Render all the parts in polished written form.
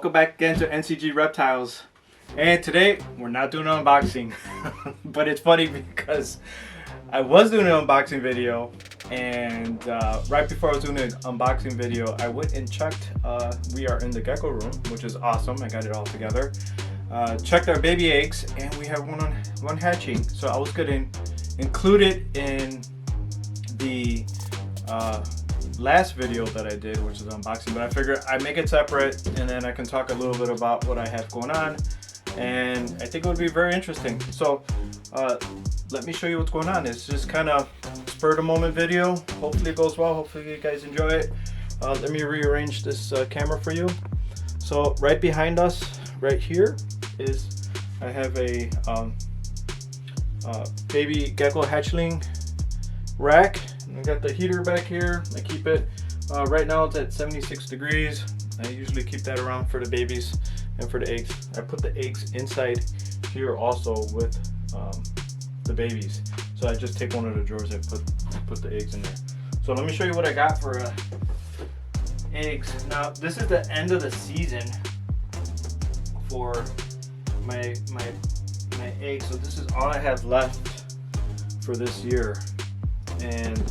welcome back again to NCG Reptiles. And today we're not doing an unboxing, but it's funny because I was doing an unboxing video, and right before I was doing an unboxing video, I went and checked. We are in the gecko room, which is awesome. I got it all together. Checked our baby eggs, and we have one hatching. So I was going to include it in the last video that I did, which is unboxing, but I figured I'd make it separate, and then I can talk a little bit about what I have going on, and I think it would be very interesting. So let me show you what's going on. It's just kind of spur of the moment video. Hopefully it goes well. Hopefully you guys enjoy it. Let me rearrange this camera for you. So right behind us, right here, is I have a baby gecko hatchling rack. I got the heater back here. I keep it right now it's at 76 degrees. I usually keep that around for the babies and for the eggs. I put the eggs inside here also with the babies. So I just take one of the drawers and put the eggs in there. So let me show you what I got for eggs. Now this is the end of the season for my eggs. So this is all I have left for this year. And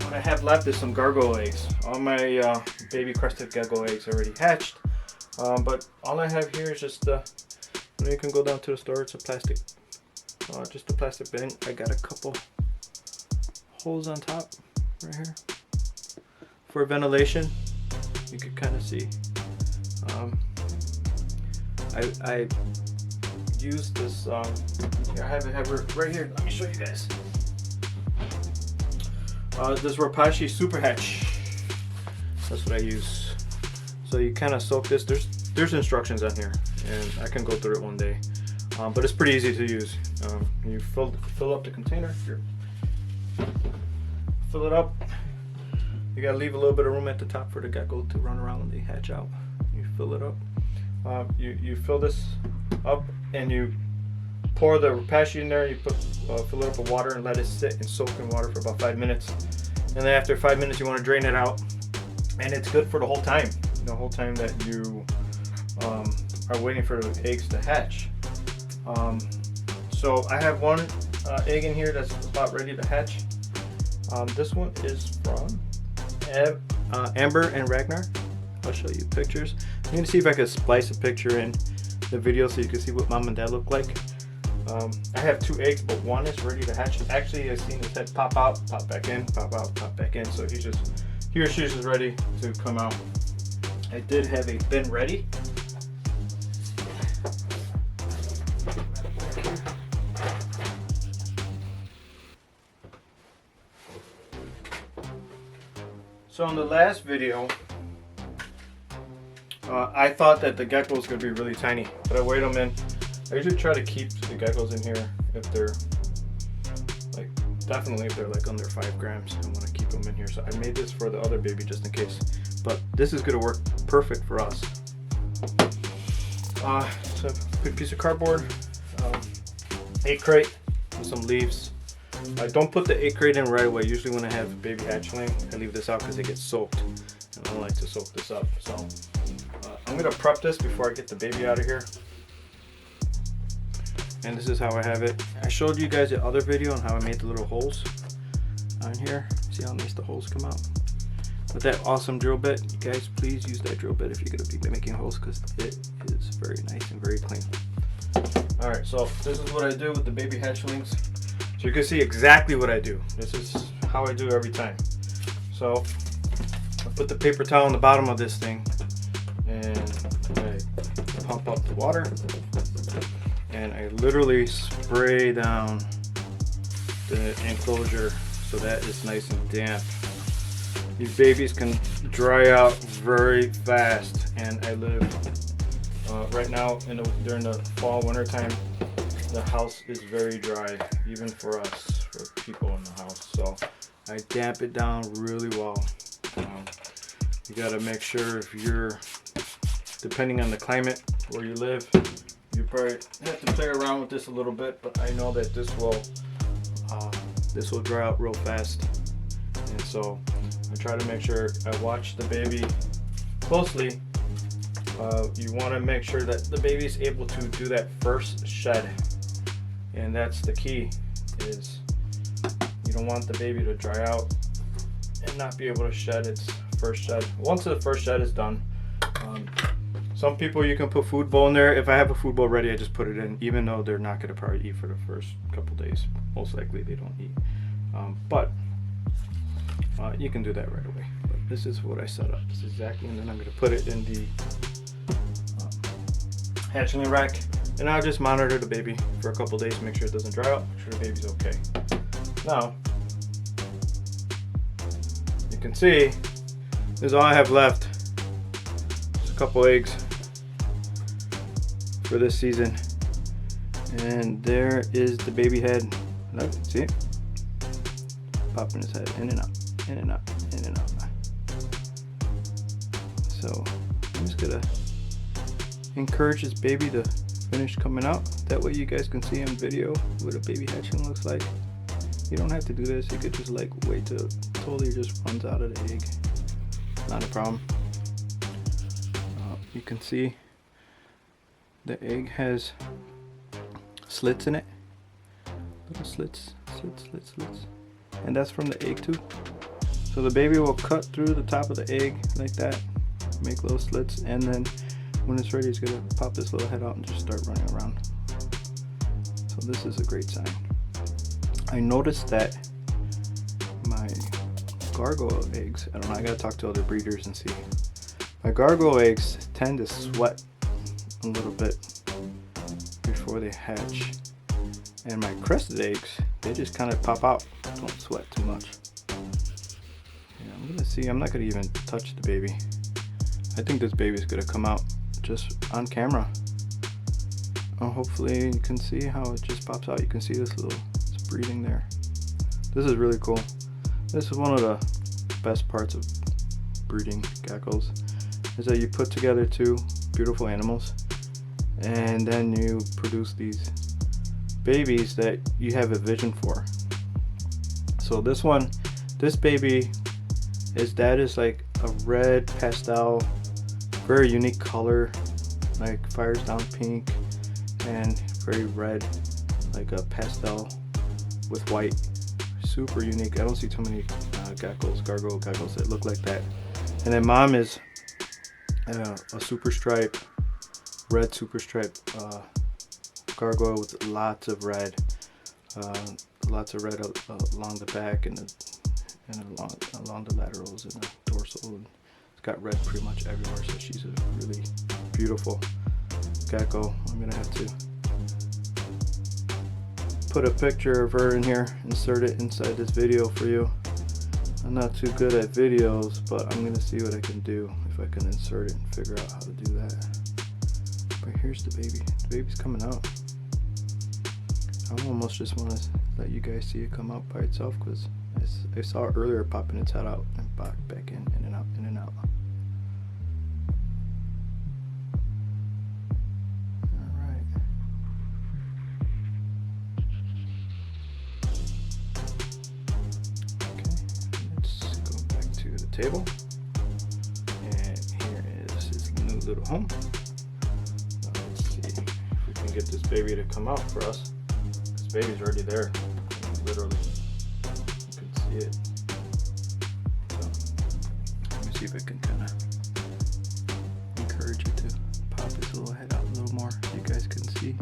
what I have left is some gargoyle eggs. All my baby crested gecko eggs already hatched, but all I have here is just you can go down to the store. It's a plastic, just a plastic bin. I got a couple holes on top right here for ventilation. You can kind of see. I use this. Here, I have it right here. Let me show you guys. This Rapashi Super Hatch. That's what I use. So you kind of soak this. There's instructions on here, and I can go through it one day. But it's pretty easy to use. You fill up the container. Here. Fill it up. You gotta leave a little bit of room at the top for the gecko to run around when they hatch out. You fill it up. You fill this up, and you pour the Rapashi in there. You fill it up with water and let it sit and soak in water for about 5 minutes. And then after 5 minutes, you want to drain it out. And it's good for the whole time. The whole time that you are waiting for the eggs to hatch. So I have one egg in here that's about ready to hatch. This one is from Amber and Ragnar. I'll show you pictures. I'm going to see if I can splice a picture in the video so you can see what mom and dad look like. I have 2 eggs, but one is ready to hatch. Actually, I've seen his head pop out, pop back in, pop out, pop back in. So he or she's just ready to come out. I did have a bin ready. So in the last video, I thought that the gecko was going to be really tiny, but I weighed them in. I usually try to keep the geckos in here if they're definitely if they're like under 5 grams. I want to keep them in here. So I made this for the other baby just in case, but this is going to work perfect for us. So a quick piece of cardboard, egg crate with some leaves. I don't put the egg crate in right away. Usually when I have a baby hatchling, I leave this out because it gets soaked, and I don't like to soak this up. So I'm going to prep this before I get the baby out of here. And this is how I have it. I showed you guys the other video on how I made the little holes on here. See how nice the holes come out? With that awesome drill bit, you guys please use that drill bit if you're going to be making holes, because it is very nice and very clean. Alright, so this is what I do with the baby hatchlings. So you can see exactly what I do. This is how I do every time. So I put the paper towel on the bottom of this thing, and I pump up the water. And I literally spray down the enclosure so that it's nice and damp. These babies can dry out very fast, and I live right now during the fall winter time. The house is very dry, even for us, for people in the house. So I damp it down really well. You gotta make sure, if you're, depending on the climate where you live, you probably have to play around with this a little bit, but I know that this will dry out real fast. And so I try to make sure I watch the baby closely You want to make sure that the baby is able to do that first shed, and that's the key. Is you don't want the baby to dry out and not be able to shed its first shed. Once the first shed is done, some people you can put food bowl in there. If I have a food bowl ready, I just put it in, even though they're not going to probably eat for the first couple days. Most likely they don't eat, but you can do that right away. But this is what I set up. This is exactly, and then I'm going to put it in the hatchling rack, and I'll just monitor the baby for a couple days, make sure it doesn't dry out, make sure the baby's okay. Now you can see this is all I have left. Just a couple eggs for this season, and there is the baby head. Look, see it? Popping his head in and out, in and out, in and out. So I'm just gonna encourage this baby to finish coming out. That way you guys can see on video what a baby hatchling looks like. You don't have to do this. You could just like wait till it totally just runs out of the egg. Not a problem. You can see the egg has slits in it. Little slits, slits, slits, slits. And that's from the egg too. So the baby will cut through the top of the egg like that, make little slits, and then when it's ready, it's gonna pop this little head out and just start running around. So this is a great sign. I noticed that my gargoyle eggs, I don't know, I gotta talk to other breeders and see. My gargoyle eggs tend to sweat a little bit before they hatch. And my crested eggs, they just kind of pop out, don't sweat too much. Yeah, I'm gonna see, I'm not gonna even touch the baby. I think this baby is gonna come out just on camera. Hopefully you can see how it just pops out. You can see this little, it's breathing there. This is really cool. This is one of the best parts of breeding geckos, is that you put together two beautiful animals and then you produce these babies that you have a vision for. So this one, this baby, his dad is like a red pastel, very unique color, like fires down pink, and very red, like a pastel with white. Super unique. I don't see too many geckos, gargoyle geckos that look like that. And then mom is a super stripe, red super stripe gargoyle with lots of red along the back and along the laterals and the dorsal. And it's got red pretty much everywhere, so she's a really beautiful gecko. I'm gonna have to put a picture of her in here, insert it inside this video for you. I'm not too good at videos, but I'm gonna see what I can do, if I can insert it and figure out how to do that. But here's the baby. The baby's coming out. I almost just want to let you guys see it come out by itself, because I saw it earlier popping its head out and back in and out, in and out. Alright. Okay, let's go back to the table. And here is his new little home. Now let's see if we can get this baby to come out for us. This baby's already there, literally. You can see it. So, let me see if I can kind of encourage it to pop its little head out a little more so you guys can see.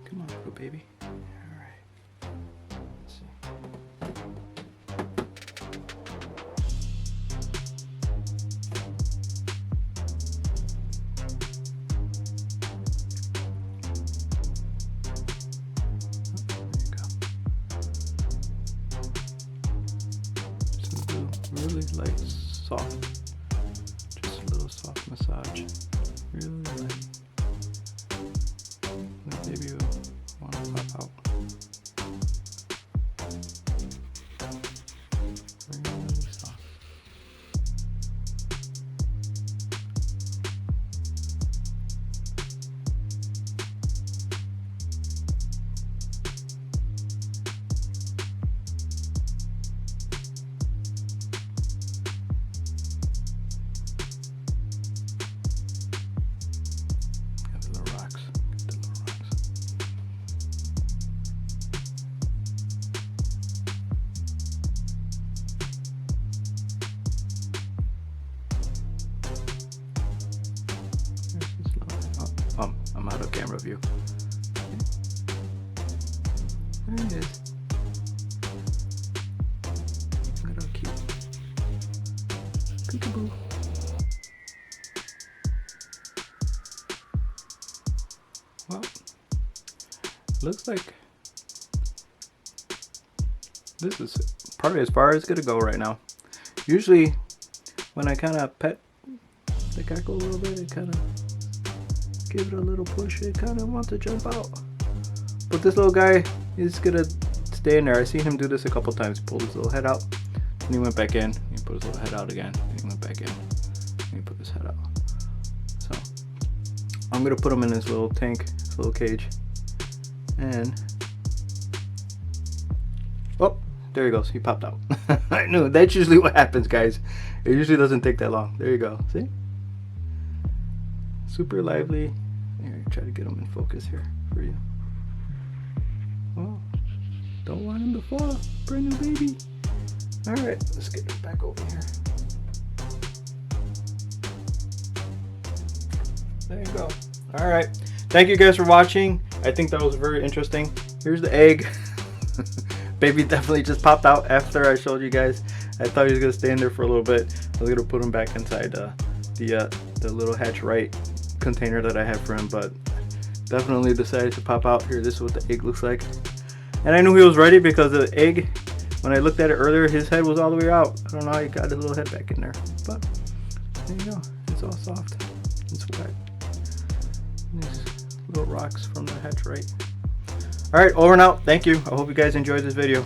Come on, little baby. Alright. Let's see. Just a little, really light, soft. Just a little soft massage. Really light. The baby will want to pop out. I'm out of camera view. There he is. Look at how cute. Peekaboo. Well, looks like this is probably as far as it's gonna go right now. Usually when I kind of pet the gecko a little bit, it kind of give it a little push, it kind of wants to jump out. But this little guy is gonna stay in there. I've seen him do this a couple times. He pulled his little head out, and he went back in. He put his little head out again, and he went back in. And he put his head out. So I'm gonna put him in his little tank, his little cage, and oh, there he goes. He popped out. I knew. That's usually what happens, guys. It usually doesn't take that long. There you go. See? Super lively. Here, try to get him in focus here for you. Oh, don't want him to fall. Brand new baby. All right, let's get him back over here. There you go. All right. Thank you guys for watching. I think that was very interesting. Here's the egg. Baby definitely just popped out after I showed you guys. I thought he was gonna stay in there for a little bit. I was gonna put him back inside the little hatch right container that I had for him, but definitely decided to pop out. Here, this is what the egg looks like. And I knew he was ready because the egg, when I looked at it earlier, his head was all the way out. I don't know how he got his little head back in there, but there you go. It's all soft. It's wet. These little rocks from the hatch right. All right, over and out. Thank you. I hope you guys enjoyed this video.